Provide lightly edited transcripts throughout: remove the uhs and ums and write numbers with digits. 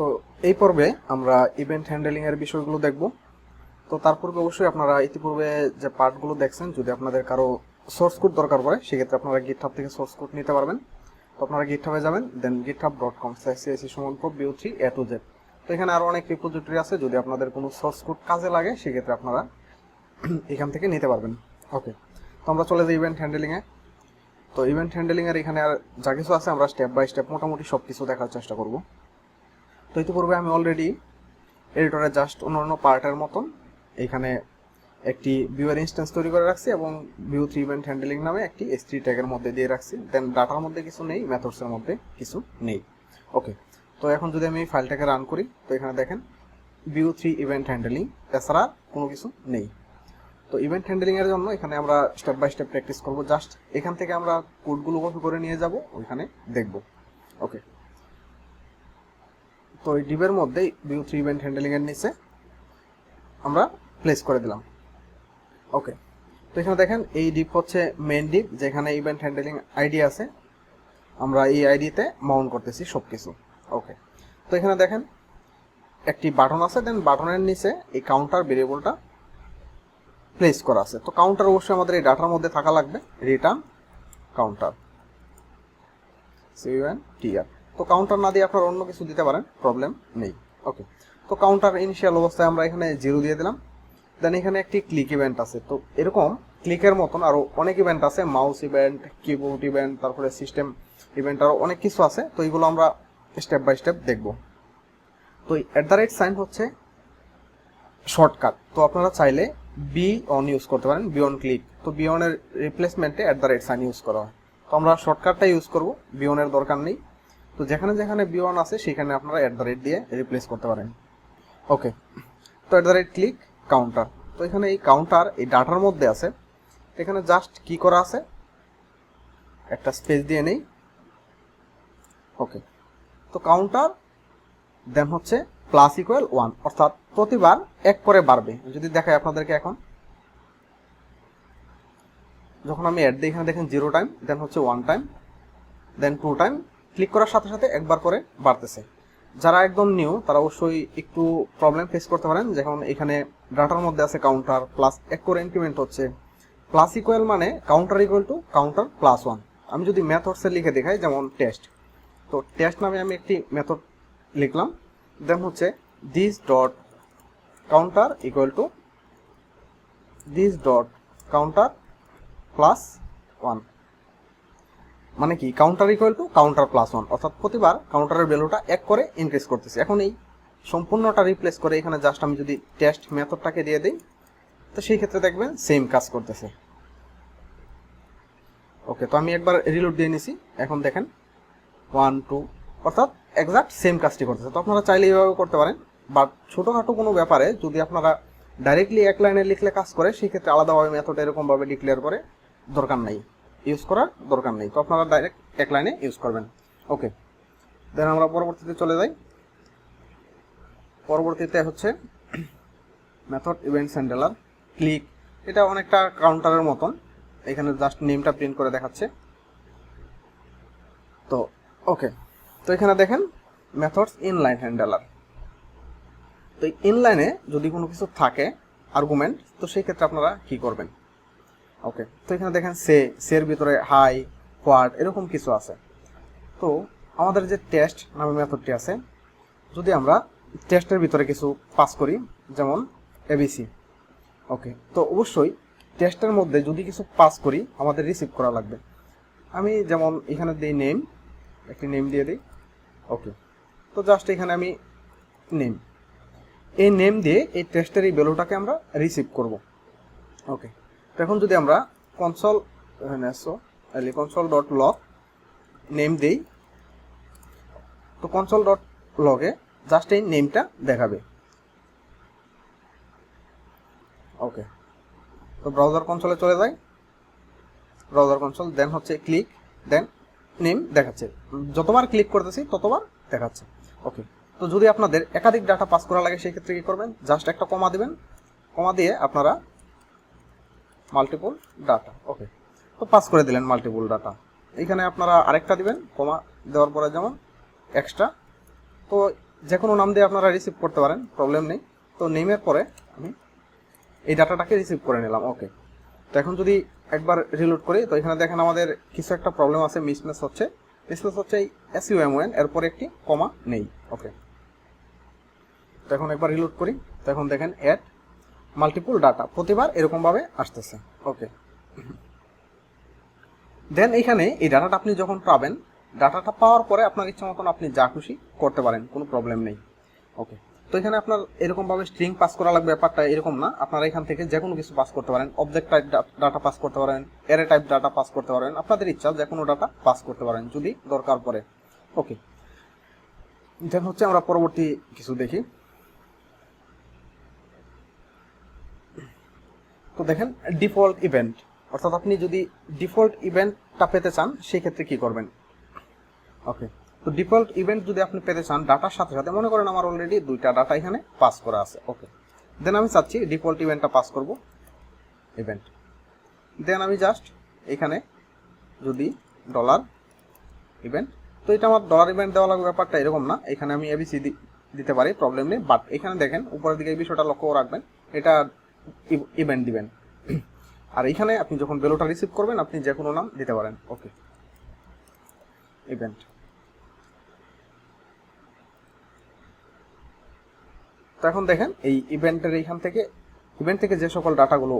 তো এই পর্বে আমরা ইভেন্ট হ্যান্ডেলিং এর বিষয়গুলো দেখব। তো তার পূর্বে অবশ্যই আপনারা ইতিপূর্বে যে পার্টগুলো দেখছেন, যদি আপনাদের কারো সোর্স কোড দরকার পড়ে সেক্ষেত্রে আপনারা গিটহাব থেকে সোর্স কোড নিতে পারবেন। তো আপনারা গিটহাবে যাবেন, দেন github.com/csc_pro_a2z। তো এখানে আরো অনেক রিপোজিটরি আছে, যদি আপনাদের কোনো সোর্স কোড কাজে লাগে সেক্ষেত্রে আপনারা এখান থেকে নিতে পারবেন। ওকে, তো আমরা চলে যাই ইভেন্ট হ্যান্ডেলিং এ। তো ইভেন্ট হ্যান্ডেলিং এর এখানে আর যা কিছু আছে আমরা স্টেপ বাই স্টেপ মোটামুটি সব কিছু দেখার চেষ্টা করব। তো ইতিপূর্বে আমি অলরেডি এডিটরে জাস্ট অন্যান্য পার্টের মতন এখানে একটি ভিউয়ার ইনস্ট্যান্স তৈরি করে রাখছি এবং view3 ইভেন্ট হ্যান্ডেলিং নামে একটি s3 ট্যাগের মধ্যে দিয়ে রাখছি। দেন ডাটার মধ্যে কিছু নেই, মেথডসের মধ্যে কিছু নেই। ওকে, তো এখন যদি আমি ফাইলটাকে রান করি, তো এখানে দেখেন view3 ইভেন্ট হ্যান্ডেলিং, এছাড়া কোনো কিছু নেই। তো ইভেন্ট হ্যান্ডেলিং এর জন্য এখানে আমরা স্টেপ বাই স্টেপ প্র্যাকটিস করব। জাস্ট এখান থেকে আমরা কোডগুলো কপি করে নিয়ে যাব, ওইখানে দেখব। ওকে, তো এই ডিবের মধ্যে view3 ইভেন্ট হ্যান্ডেলিং এর নিচে আমরা প্লেস করে দিলাম। ওকে, তো এখানে দেখেন এই ডিপ হচ্ছে মেইন ডিপ, যেখানে ইভেন্ট হ্যান্ডেলিং আইডি আছে। আমরা এই আইডিতে মাউন্ট করতেছি সবকিছু। ওকে, তো এখানে দেখেন একটি বাটন আছে, দেন বাটনের নিচে এই কাউন্টার ভেরিয়েবলটা প্লেস করা আছে। তো কাউন্টার অবশ্যই আমাদের এই ডাটার মধ্যে থাকা লাগবে, রিটার্ন কাউন্টার CUNTR। তো কাউন্টার না দিয়ে আপনারা অন্য কিছু দিতে পারেন, প্রবলেম নেই। ওকে, তো কাউন্টার ইনিশিয়াল অবস্থায় আমরা এখানে 0 দিয়ে দিলাম। দেন এখানে একটি ক্লিক ইভেন্ট আছে। তো এরকম ক্লিকের মতন আরো অনেক ইভেন্ট আছে, মাউস ইভেন্ট, কিবোর্ড ইভেন্ট, তারপরে সিস্টেম ইভেন্ট, আরো অনেক কিছু আছে। তো এইগুলো আমরা স্টেপ বাই স্টেপ দেখব। তো @সাইন হচ্ছে শর্টকাট। তো আপনারা চাইলে বি অন ইউজ করতে পারেন, বি অন ক্লিক। তো বি অনের রিপ্লেসমেন্টে সাইন ইউজ করা হয়। তো আমরা শর্টকাটটা ইউজ করব, বি অনের দরকার নেই। তো যেখানে যেখানে বি অন আছে সেখানে আপনারা দিয়ে রিপ্লেস করতে পারেন। ওকে, তো ক্লিক কাউন্টার। তো এখানে এই কাউন্টার এই ডাটার মধ্যে আছে। এখানে জাস্ট কি করা আছে, একটা স্পেস দিয়ে নেই। ওকে, তো কাউন্টার দেন হচ্ছে +=1, অর্থাৎ প্রতিবার 1 করে বাড়বে। যদি দেখাই আপনাদেরকে, এখন যখন আমি অ্যাড দিই এখানে দেখেন 0 টাইম, দেন হচ্ছে 1 টাইম, দেন 2 টাইম। ক্লিক করার সাথে সাথে একবার করে বাড়তেছে। যারা একদম নিউ তারা অবশ্যই একটু প্রবলেম ফেস করতে পারেন, যখন এখানে ডাটার মধ্যে আছে কাউন্টার প্লাস 1 করে ইনক্রিমেন্ট হচ্ছে। += মানে কাউন্টার কাউন্টার +1। আমি যদি মেথডসে লিখে দেখাই, যেমন টেস্ট, তো টেস্ট নামে আমি একটি মেথড লিখলাম। দেন হচ্ছে this dot counter this dot counter +1, মানে কি কাউন্টার কাউন্টার +1, অর্থাৎ প্রতিবার কাউন্টারের ভ্যালুটা 1 করে ইনক্রিজ করতেছে। এখন এই সম্পূর্ণটা রিপ্লেস করে এখানে জাস্ট আমি যদি টেস্ট মেথডটাকে দিয়ে দিই, তো সেই ক্ষেত্রে দেখবেন সেম কাজ করতেছে। ওকে, তো আমি একবার রিলোড দিয়ে নিছি, এখন দেখেন 1 2, অর্থাৎ এক্সাক্ট সেম কাজটি করতেছে। তো আপনারা চাইলে এইভাবে করতে পারেন, বাট ছোটোখাটো কোনো ব্যাপারে যদি আপনারা ডাইরেক্টলি এক লাইনে লিখলে কাজ করে, সেই ক্ষেত্রে আলাদাভাবে মেথড এরকমভাবে ডিক্লেয়ার করে দরকার নাই, ইউজ করার দরকার নেই। তো আপনারা ডাইরেক্ট এক লাইনে ইউজ করবেন। ওকে, দেন আমরা পরবর্তীতে চলে যাই। পরবর্তীতে হচ্ছে মেথড ইভেন্টস হ্যান্ডলার ক্লিক। এটা অনেকটা কাউন্টারের মতন, এখানে জাস্ট নেমটা প্রিন্ট করে দেখাচ্ছে। তো ওকে, তো এখানে দেখেন মেথডস ইনলাইন হ্যান্ডলার। তো ইনলাইনে যদি কোনো কিছু থাকে আর্গুমেন্ট, তো সেই ক্ষেত্রে আপনারা কি করবেন। ওকে, তো এখানে দেখেন সের ভিতরে হাই হোয়াট এরকম কিছু আছে। তো আমাদের যে টেস্ট নামে মেথডটি আছে, যদি আমরা টেস্টের ভিতরে কিছু পাস করি, যেমন ABC। ওকে, তো অবশ্যই টেস্টের মধ্যে যদি কিছু পাস করি আমাদের রিসিভ করা লাগবে। আমি যেমন এখানে দিই নেম, একটি নেম দিয়ে দিই। ওকে, তো জাস্ট এখানে আমি নেম, এই নেম দিয়ে এই টেস্টের এই ভ্যালুটাকে আমরা রিসিভ করব। ওকে, তো এখন যদি আমরা console.log নেম দেই, তো console.log-এ জাস্ট এই নেমটা দেখাবে। ওকে, তো ব্রাউজার কনসোলে চলে যাই, ব্রাউজার কনসোল, দেন হচ্ছে ক্লিক, দেন নেম দেখাচ্ছে। যতবার ক্লিক করতেছি ততবার দেখাচ্ছে। ওকে, তো যদি আপনাদের একাধিক ডাটা পাস করা লাগে সেই ক্ষেত্রে কি করবেন, জাস্ট একটা কমা দিবেন, কমা দিয়ে আপনারা মাল্টিপল ডাটা। ওকে, তো পাস করে দিলেন মাল্টিপল ডাটা। এখানে আপনারা আরেকটা দিবেন কমা দেওয়ার পরে, যেমন এক্সট্রা। তো যে কোনো নাম দিয়ে আপনারা রিসিভ করতে পারেন, প্রবলেম নেই। তো নেমের পরে আমি এই ডাটাটাকে রিসিভ করে নিলাম। ওকে, তো এখন যদি একবার রিলোড করি, তো এখানে দেখেন আমাদের কিছু একটা প্রবলেম আছে, মিসম্যাচ হচ্ছে এই SUMON এরপরে একটি কমা নেই। ওকে, তো এখন একবার রিলোড করি, তো এখন দেখেন অ্যাড মাল্টিপল ডাটা প্রতিবার এরকমভাবে আসতেছে। ওকে, দেন এইখানে এই ডাটাটা আপনি যখন পাবেন, ডাটাটা পাওয়ার পরে আপনার ইচ্ছা মতন আপনি যা খুশি করতে পারেন, কোনো প্রবলেম নেই। ওকে, তো এখানে আপনার এরকমভাবে স্ট্রিং পাস করা লাগবে ব্যাপারটা এরকম না, আপনারা এখান থেকে যে কোনো কিছু পাস করতে পারেন, অবজেক্ট টাইপ ডাটা পাস করতে পারেন, অ্যারে টাইপ ডাটা পাস করতে পারেন, আপনাদের ইচ্ছা যে কোনো ডাটা পাস করতে পারেন যদি দরকার পড়ে। ওকে, দেন হচ্ছে আমরা পরবর্তী কিছু দেখি। তো দেখেন ডিফল্ট ইভেন্ট, অর্থাৎ আপনি যদি ডিফল্ট ইভেন্টটা পেতে চান সেই ক্ষেত্রে কি করবেন। ওকে, তো ডিফল্ট ইভেন্ট যদি আপনি পেতে চান ডাটার সাথে সাথে, মনে করেন আমার অলরেডি 2টা ডাটা এখানে পাস করা আছে। ওকে, দেন আমি চাচ্ছি ডিফল্ট ইভেন্টটা পাস করব, ইভেন্ট। দেন আমি জাস্ট এখানে যদি ডলার ইভেন্ট, তো এটা আমার ডলার ইভেন্ট দেওয়া লাগবে ব্যাপারটা এরকম না, এখানে আমি ABC দিতে পারি, প্রবলেম নেই। বাট এখানে দেখেন উপরের দিকে এই বিষয়টা লক্ষ্য রাখবেন, এটা ইভেন্ট দিবেন। আর এখানে আপনি যখন ভ্যালুটা রিসিভ করবেন আপনি যে কোনো নাম দিতে পারেন। ওকে, ইভেন্ট। তো এখন দেখেন এই ইভেন্টের ইভেন্ট থেকে যে সকল ডাটাগুলো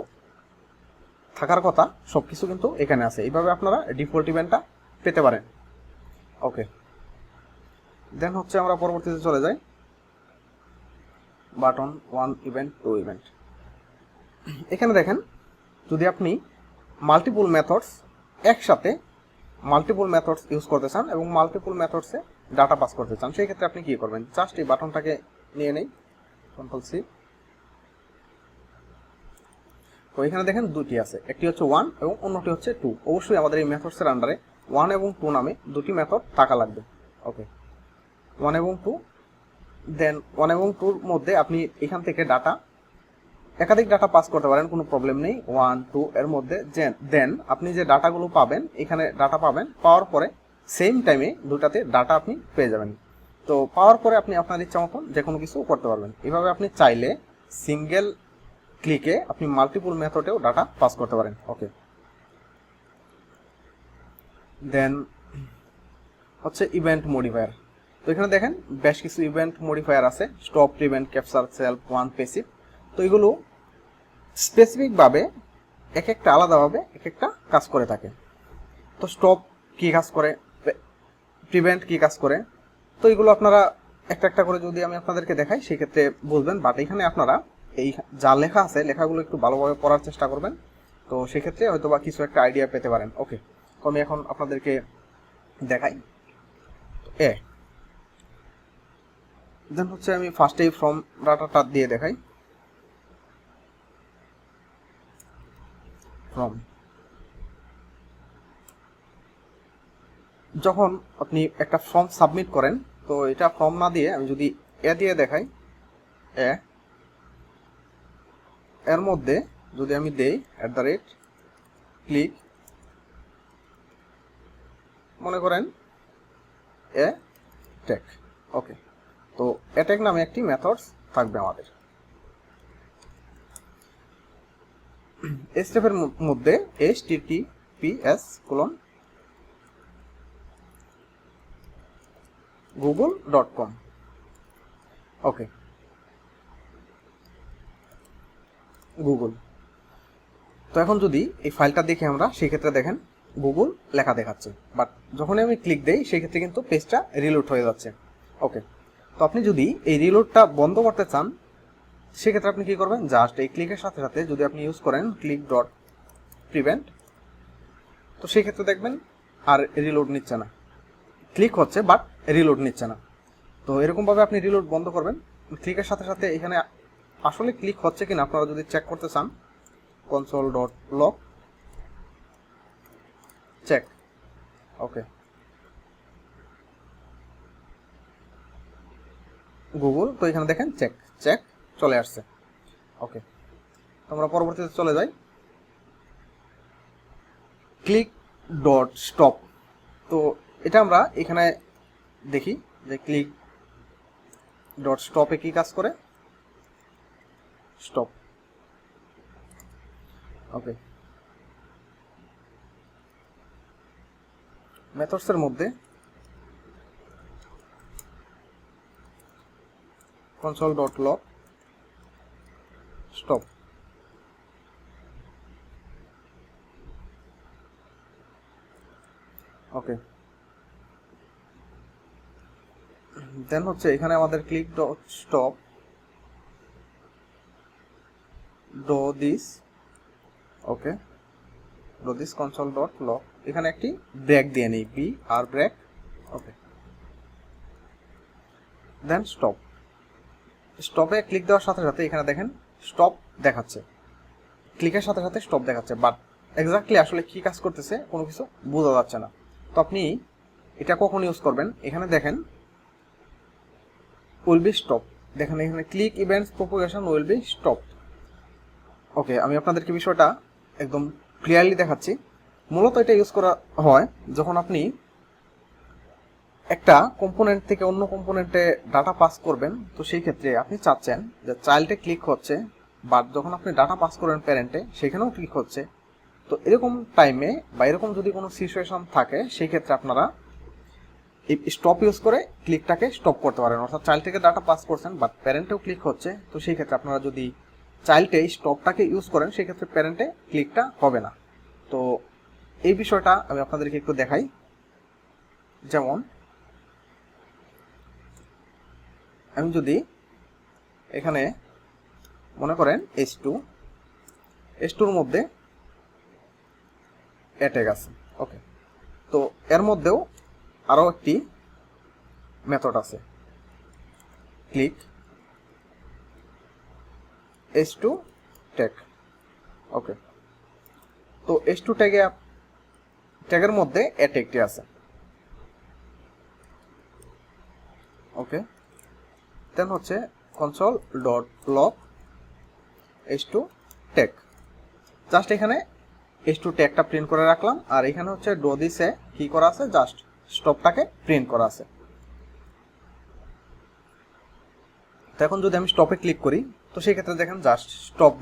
থাকার কথা সব কিছু কিন্তু এখানে আছে। এইভাবে আপনারা ডিফল্ট ইভেন্টটা পেতে পারেন। ওকে, দেন হচ্ছে আমরা পরবর্তীতে চলে যাই, বাটন 1 ইভেন্ট 2 ইভেন্ট। এখানে দেখেন যদি আপনি মাল্টিপল মেথডস একসাথে মাল্টিপল মেথডস ইউজ করতে চান এবং মাল্টিপল মেথডসে ডাটা পাস করতে চান, সেই ক্ষেত্রে আপনি কি করবেন, জাস্ট এই বাটনটাকে নিয়ে নেই, Ctrl+C। তো এখানে দেখেন দুটি আছে, একটি হচ্ছে 1 এবং অন্যটি হচ্ছে 2। অবশ্যই আমাদের এই মেথডসের আন্ডারে 1 এবং 2 নামে দুটি মেথড থাকা লাগবে। ওকে, 1 এবং 2। দেন 1 এবং 2-র মধ্যে আপনি এখান থেকে একাধিক ডাটা পাস করতে পারেন, কোনো প্রবলেম নেই। 1 2 এর মধ্যে দেন আপনি যে ডাটাগুলো পাবেন, এখানে ডাটা পাবেন, পাওয়ার পরে সেম টাইমে দুটাতে ডাটা আপনি পেয়ে যাবেন। তো পাওয়ার পরে আপনি আপনার ইচ্ছা মতন যে কোনো কিছু করতে পারবেন। এভাবে আপনি চাইলে সিঙ্গেল ক্লিকে আপনি মাল্টিপল মেথডেও ডাটা পাস করতে পারেন। ওকে, দেন হচ্ছে ইভেন্ট মডিফায়ার। তো এখানে দেখেন বেশ কিছু ইভেন্ট মডিফায়ার আছে, stop, prevent, capture, self, one, passive. তো এগুলো স্পেসিফিকভাবে এক একটা আলাদাভাবে এক একটা কাজ করে থাকে। তো স্টপ কি কাজ করে, প্রিভেন্ট কি কাজ করে, তো এগুলো আপনারা একটা একটা করে যদি আমি আপনাদেরকে দেখাই সেক্ষেত্রে বুঝবেন। বাট এখানে আপনারা এই যা লেখা আছে লেখাগুলো একটু ভালোভাবে পড়ার চেষ্টা করবেন, তো সেক্ষেত্রে হয়তো বা কিছু একটা আইডিয়া পেতে পারেন। ওকে, তো আমি এখন আপনাদেরকে দেখাই। দেন হচ্ছে আমি ফার্স্টেই ফ্রম ডাটাটা দিয়ে দেখাই। ফ্রম, যখন আপনি একটা ফর্ম সাবমিট করেন, তো এটা ফর্ম না দিয়ে আমি যদি দিয়ে দেখাই, এর মধ্যে যদি আমি দেই @ক্লিক, মনে করেন টেক। ওকে, তো অ্যাটেক নামে একটি মেথডস থাকবে আমাদের। স্টেপের মধ্যে https://google.com। ওকে, গুগল। তো এখন যদি এই ফাইলটা দেখি আমরা, সেক্ষেত্রে দেখেন গুগল লেখা দেখাচ্ছে, বাট যখনই আমি ক্লিক দেই সেক্ষেত্রে কিন্তু পেজটা রিলোড হয়ে যাচ্ছে। ওকে, তো আপনি যদি এই রিলোডটা বন্ধ করতে চান সেক্ষেত্রে আপনি কি করবেন, জাস্ট এই ক্লিকের সাথে সাথে যদি আপনি ইউজ করেন click.prevent, তো সেক্ষেত্রে দেখবেন আর রিলোড নিচ্ছে না, ক্লিক হচ্ছে বাট রিলোড নিচ্ছে না। তো এরকমভাবে আপনি রিলোড বন্ধ করবেন। ক্লিকের সাথে সাথে এখানে আসলে ক্লিক হচ্ছে কিনা আপনারা যদি চেক করতে চান, console.log চেক। ওকে, গুগল, তো এখানে দেখেন চেক চলে আসছে। ওকে, তো আমরা পরবর্তীতে চলে যাই, click.stop। তো এটা আমরা এখানে দেখি যে ডট স্টপে কি কাজ করে, স্টপ। ওকে, মেথডসের মধ্যে console dot log stop. Okay, then হচ্ছে এখানে আমাদের click dot stop do this. Okay, do this console dot log, এখানে একটি ব্রেক দিয়ে নিই, B R break. Okay, then stop. স্টপে ক্লিক দেওয়ার সাথে সাথে এখানে দেখেন স্টপ দেখাচ্ছে, ক্লিকের সাথে সাথে স্টপ দেখাচ্ছে, বাট এক্স্যাক্টলি আসলে কি কাজ করতেছে কোনো কিছু বোঝা যাচ্ছে না। তো আপনি এটা কখন ইউজ করবেন, এখানে দেখেন উইল বি স্টপ, দেখেন এখানে click events propagation will be stop. Okay, আমি আপনাদেরকে বিষয়টা একদম ক্লিয়ারলি দেখাচ্ছি। মূলত এটা ইউজ করা হয় যখন আপনি একটা কম্পোনেন্ট থেকে অন্য কম্পোনেন্টে ডাটা পাস করবেন, তো সেই ক্ষেত্রে আপনি চাচ্ছেন যে চাইল্ডে ক্লিক হচ্ছে, বাট যখন আপনি ডাটা পাস করবেন প্যারেন্টে সেখানেও ক্লিক হচ্ছে। তো এরকম টাইমে বা এরকম যদি কোনো সিচুয়েশন থাকে সেই ক্ষেত্রে আপনারা এই স্টপ ইউজ করে ক্লিকটাকে স্টপ করতে পারেন। অর্থাৎ চাইল্ড থেকে ডাটা পাস করছেন বাট প্যারেন্টেও ক্লিক হচ্ছে, তো সেই ক্ষেত্রে আপনারা যদি চাইল্ডে স্টপটাকে ইউজ করেন সেই ক্ষেত্রে প্যারেন্টে ক্লিকটা হবে না। তো এই বিষয়টা আমি আপনাদেরকে একটু দেখাই। যেমন আমি যদি এখানে মনে করেন S2 মধ্যে অ্যাটাগ আছে। ওকে, তো এর মধ্যেও আরও একটি মেথড আছে, ক্লিক S2 ট্যাগ। ওকে, তো S2 ট্যাগের মধ্যে অ্যাটাগটি আছে। ওকে, দেন হচ্ছে console dot log S2 tag, just এখানে S2 ট্যাগটা প্রিন্ট করে রাখলাম, আর এখানে হচ্ছে ডো দিসে কি করা আছে, জাস্ট স্টপটাকে প্রিন্ট করা আছে। তো এখন যদি আমি স্টপে ক্লিক করি তো সেই ক্ষেত্রে দেখেন জাস্ট স্টপ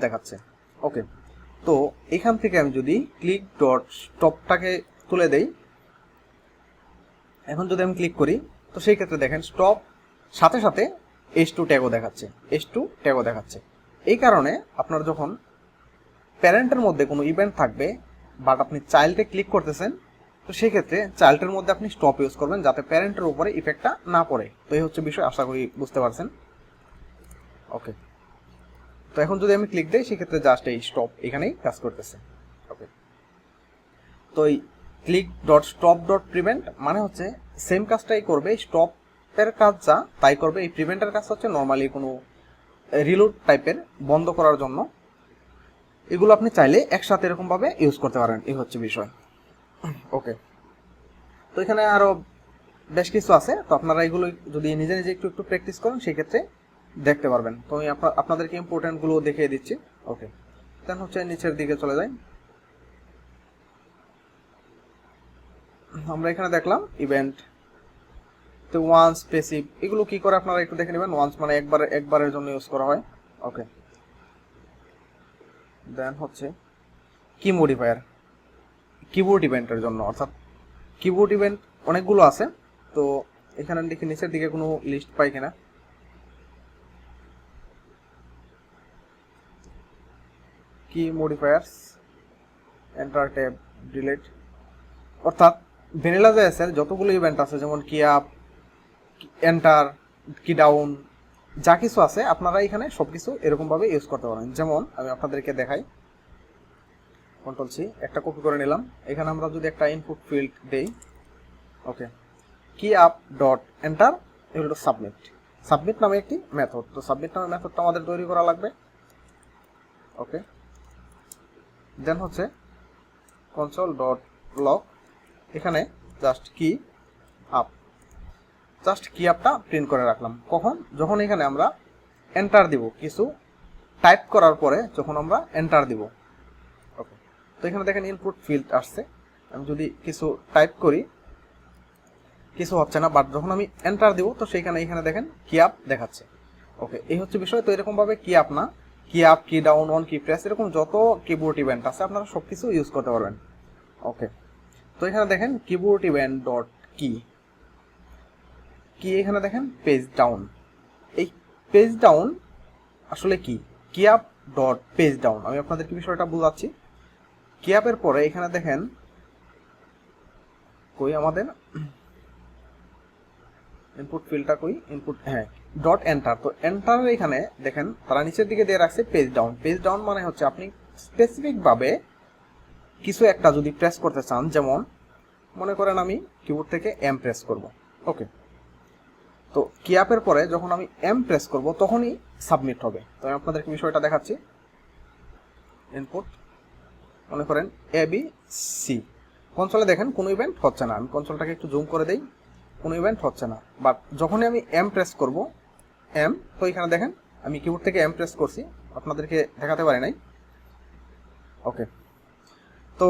দেখাচ্ছে। ওকে, তো এখান থেকে আমি যদি ক্লিক ডট স্টপটাকে তুলে দেই, এখন যদি আমি ক্লিক করি তো সেই ক্ষেত্রে দেখেন স্টপ সাথে সাথে S2 ট্যাগও দেখাচ্ছে। এই কারণে আপনার যখন প্যারেন্টের মধ্যে কোনো ইভেন্ট থাকবে বাট আপনি চাইল্ডে ক্লিক করতেছেন, তো সেই ক্ষেত্রে চাইল্ডের মধ্যে আপনি স্টপ ইউজ করবেন যাতে প্যারেন্টের উপরে ইফেক্টটা না পড়ে। তো এই হচ্ছে বিষয়, আশা করি বুঝতে পারছেন। ওকে, তো এখন যদি আমি ক্লিক দিই সেক্ষেত্রে জাস্ট এই স্টপ এখানেই কাজ করতেছে। ওকে, তো এই click dot stop dot prevent মানে হচ্ছে সেম কাজটাই করবে, স্টপের কাজ যা তাই করবে। এই প্রিভেন্টের কাজ হচ্ছে নর্মালি কোনো রিলোড টাইপের বন্ধ করার জন্য। এগুলো আপনি চাইলে একসাথে এরকমভাবে ইউজ করতে পারেন, এই হচ্ছে বিষয়। ওকে, তো এখানে আরও বেশ কিছু আছে, তো আপনারা এগুলো যদি নিজে নিজে একটু প্র্যাকটিস করেন সেই ক্ষেত্রে দেখতে পারবেন। তো আমি আপনাদেরকে ইম্পর্টেন্টগুলো দেখিয়ে দিচ্ছি। ওকে, দেন হচ্ছে নিচের দিকে চলে যাই। আমরা এখানে দেখলাম ইভেন্ট, তো ওয়ান্স প্যাসিভ এগুলো কি করে আপনারা একটু দেখে নেবেন। ওয়ান্স মানে একবারের জন্য ইউজ করা হয়। ওকে, দেন হচ্ছে কি মডিফায়ার, কিবোর্ড ইভেন্টের জন্য, অর্থাৎ কিবোর্ড ইভেন্ট অনেকগুলো আছে। তো এখানে দেখি নিচের দিকে কোনো লিস্ট পাই কিনা। কি মডিফায়ার্স, এন্টার ট্যাব, ডিলিট, অর্থাৎ ভ্যানিলা জেএসের যতগুলো ইভেন্ট আছে যেমন কি আপ, এন্টার, কি ডাউন, যা কিছু আছে আপনারা এখানে সবকিছু এরকমভাবে ইউজ করতে পারেন। যেমন আমি আপনাদেরকে দেখাই, কন্ট্রোল সি একটা কপি করে নিলাম। এখানে আমরা যদি একটা ইনপুট ফিল্ড দেই, ওকে, কি আপ ডট এন্টার এগুলো সাবমিট নামে একটি মেথড। তো সাবমিট নামে মেথডটা আমাদের তৈরি করা লাগবে। ওকে, দেন হচ্ছে কনসোল ডট লগ, এখানে জাস্ট কি আপটা প্রিন্ট করে রাখলাম। কখন, যখন এখানে আমরা এন্টার দিব, কিছু টাইপ করার পরে যখন আমরা এন্টার দিব। ওকে, তো এখানে দেখেন ইনপুট ফিল্ড আসছে। আমি যদি কিছু টাইপ করি, কিছু হচ্ছে না, বাট যখন আমি এন্টার দিব তো সেইখানে এখানে দেখেন কি আপ দেখাচ্ছে। ওকে, এই হচ্ছে বিষয়। তো এরকম ভাবে কি আপ না, কি আপ, কি ডাউন, অন, কি প্রেস, এরকম যত কিবোর্ড ইভেন্ট আছে আপনারা সবকিছু ইউজ করতে পারবেন। ওকে, তো এখানে দেখেন কিবোর্ড ইভেন্ট ডট কি কি, এখানে দেখেন পেজ ডাউন। এই পেজ ডাউন আসলে কি, কি আপ ডট পেজ ডাউন, আমি আপনাদেরকে বিষয়টা বোঝাচ্ছি। কি আপের পরে এখানে দেখেন কই আমাদের ইনপুট ফিল্ডটা কই, ইনপুট, হ্যাঁ, ডট এন্টার। তো এন্টার এখানে দেখেন তারা নিচের দিকে দিয়ে রাখছে পেজ ডাউন। পেজ ডাউন মানে হচ্ছে আপনি স্পেসিফিক ভাবে কিছু একটা যদি প্রেস করতে চান, যেমন মনে করেন আমি কিবোর্ড থেকে এম প্রেস করব। ওকে, তো কি আপের পরে যখন আমি এম প্রেস করব তখনই সাবমিট হবে। তো আমি আপনাদেরকে বিষয়টা দেখাচ্ছি। ইনপুট মনে করেন এ বি সি, কনসোলে দেখেন কোনো ইভেন্ট হচ্ছে না। আমি কনসোলটাকে একটু জুম করে দেই, কোনো ইভেন্ট হচ্ছে না। বাট যখনই আমি এম প্রেস করব, এম, তো এখানে দেখেন আমি কিবোর্ড থেকে এম প্রেস করছি, আপনাদেরকে দেখাতে পারি নাই। ওকে, তো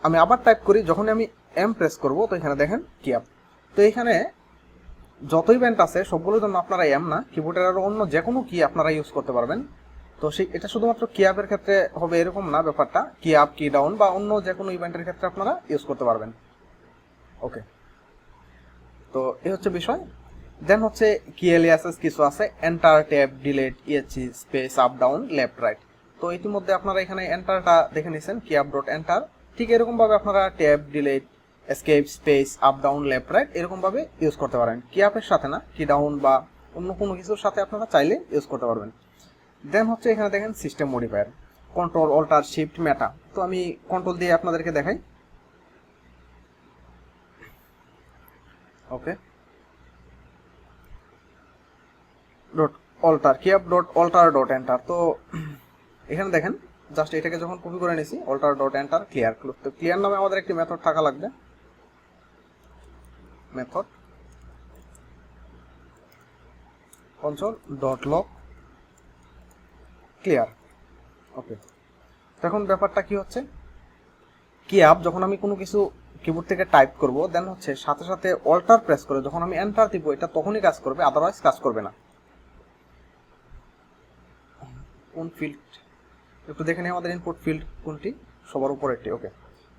আমি আবার টাইপ করি, যখনই আমি এম প্রেস করব তো এখানে দেখেন কি আপ। তো এখানে যত ইভেন্ট আছে সবগুলোর জন্য আপনারা এম না, কিবোর্ডের আরও অন্য যে কোনো কি আপনারা ইউজ করতে পারবেন। তো সেই এটা শুধুমাত্র কি আপের ক্ষেত্রে হবে এরকম না ব্যাপারটা, কি আপ, কি ডাউন বা অন্য যে কোনো ইভেন্টের ক্ষেত্রে আপনারা ইউজ করতে পারবেন। ওকে, তো এই হচ্ছে বিষয়। দেন হচ্ছে কি এলিয়াসেস কিছু আছে, enter, tab, delete, ESC, space, up, down, left, right. তো ইতিমধ্যে আপনারা এখানে এন্টারটা দেখে নিয়েছেন, কি আপ ডট এন্টার। ঠিক এরকম ভাবে আপনারা tab, delete, escape, space, up, down, left, right এরকম ভাবে ইউজ করতে পারেন। কি আপের সাথে না, কি ডাউন বা অন্য কোনো কিছুর সাথে আপনারা চাইলে ইউজ করতে পারবেন। দেন হচ্ছে এখানে দেখেন system modifier, control, alter, shift, meta. তো আমি কন্ট্রোল দিয়ে আপনাদেরকে দেখাই। Okay, dot alter, key up dot alter dot enter. তো এখানে দেখেন জাস্ট এটাকে যখন কপি করে নিয়েছি, অল্টার ডট এন্টার, ক্লিয়ার। তো ক্লিয়ার নামে আমাদের একটি মেথড থাকা লাগবে, method console dot log clear. Okay, এখন ব্যাপারটা কি হচ্ছে, কি আপ যখন আমি কোনো কিছু কিবোর্ড থেকে টাইপ করব, দেন হচ্ছে সাথে সাথে অল্টার প্রেস করে যখন আমি এন্টার দিব এটা তখনই কাজ করবে, আদারওয়াইজ কাজ করবে না। কোন ফিল্ড একটু দেখে নিই, আমাদের ইনপুট ফিল্ড কোনটি, সবার উপর একটি। ওকে,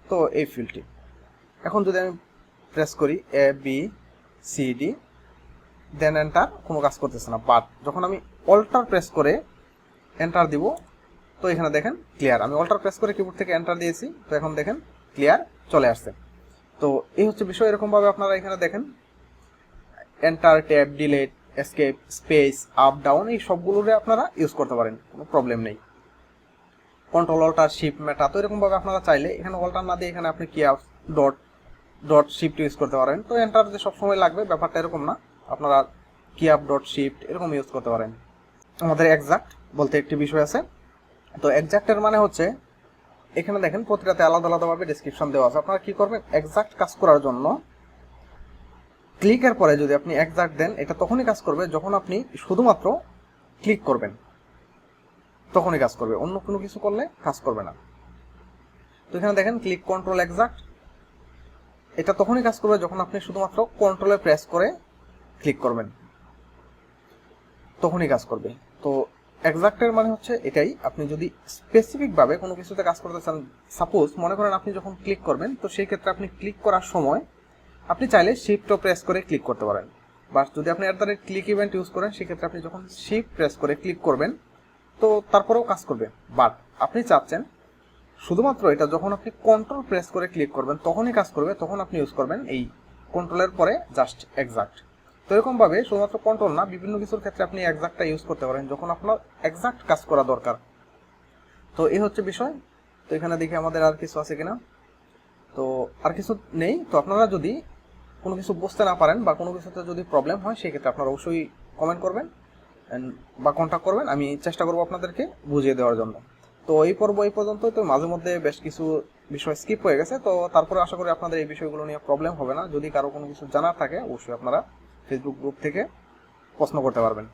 তো এই ফিল্ডটি এখন যদি আমি প্রেস করি A B C D, then enter, কোনো কাজ করতেছে না। বাট যখন আমি অল্টার প্রেস করে এন্টার দিব তো এখানে দেখেন ক্লিয়ার। আমি অল্টার প্রেস করে কিবোর্ড থেকে এন্টার দিয়েছি, তো এখন দেখেন ক্লিয়ার চলে আসছে। তো এই হচ্ছে বিষয়। এরকমভাবে আপনারা এখানে দেখেন enter, tab, delete, escape, space, up, down এই সবগুলোরে আপনারা ইউজ করতে পারেন, কোনো প্রবলেম নেই। Control, alter, shift, meta. তো এরকমভাবে আপনারা চাইলে এখানে অল্টার না দিয়ে এখানে আপনি কি up dot dot shift use করতে পারেন। তো এন্টার যে সবসময় লাগবে ব্যাপারটা এরকম না, আপনারা কি আপ ডট শিফট এরকম ইউজ করতে পারেন। আমাদের এক্সাক্ট বলতে একটি বিষয় আছে। তো এক্সাক্টের মানে হচ্ছে এখানে দেখেন প্রতিটাতে আলাদা আলাদাভাবে ডেসক্রিপশন দেওয়া আছে। আপনারা কি করবেন, এক্সাক্ট কাজ করার জন্য ক্লিকের পরে যদি আপনি এক্সাক্ট দেন এটা তখনই কাজ করবে যখন আপনি শুধুমাত্র ক্লিক করবেন, তখনই কাজ করবে, অন্য কোনো কিছু করলে কাজ করবে না। তো এখানে দেখেন ক্লিক কন্ট্রোল এক্সাক্ট, এটা তখনই কাজ করবে যখন আপনি শুধুমাত্র কন্ট্রোলে প্রেস করে ক্লিক করবেন, তখনই কাজ করবে। তো এক্সাক্টের মানে হচ্ছে এটাই, আপনি যদি স্পেসিফিকভাবে কোনো কিছুতে কাজ করতে চান, সাপোজ মনে করেন আপনি যখন ক্লিক করবেন তো সেই ক্ষেত্রে আপনি ক্লিক করার সময় আপনি চাইলে শিফটও প্রেস করে ক্লিক করতে পারেন। বাট যদি আপনি ক্লিক ইভেন্ট ইউজ করেন সেক্ষেত্রে আপনি যখন শিফট প্রেস করে ক্লিক করবেন তো তারপরেও কাজ করবে। বাট আপনি চাচ্ছেন শুধুমাত্র এটা যখন আপনি কন্ট্রোল প্রেস করে ক্লিক করবেন তখনই কাজ করবে, তখন আপনি ইউজ করবেন এই কন্ট্রোলের পরে জাস্ট এক্সাক্ট। তো এরকমভাবে শুধুমাত্র কন্ট্রোল না, বিভিন্ন কিছুর ক্ষেত্রে আপনি এক্সাক্টটা ইউজ করতে পারেন যখন আপনার এক্সাক্ট কাজ করা দরকার। তো এই হচ্ছে বিষয়। তো এখানে দেখি আমাদের আর কিছু আছে কিনা, তো আর কিছু নেই। তো আপনারা যদি কোনো কিছু বুঝতে না পারেন বা কোনো কিছুতে যদি প্রবলেম হয় সেক্ষেত্রে আপনারা অবশ্যই কমেন্ট করবেন বা কন্ট্যাক্ট করবেন, আমি চেষ্টা করবো আপনাদেরকে বুঝিয়ে দেওয়ার জন্য। তো এই পর্ব এই পর্যন্ত। তো মাঝে মধ্যে বেশ কিছু বিষয় স্কিপ হয়ে গেছে, তো তারপরে আশা করি আপনাদের এই বিষয়গুলো নিয়ে প্রবলেম হবে না। যদি কারো কোনো কিছু জানার থাকে অবশ্যই আপনারা ফেসবুক গ্রুপ থেকে প্রশ্ন করতে পারবেন।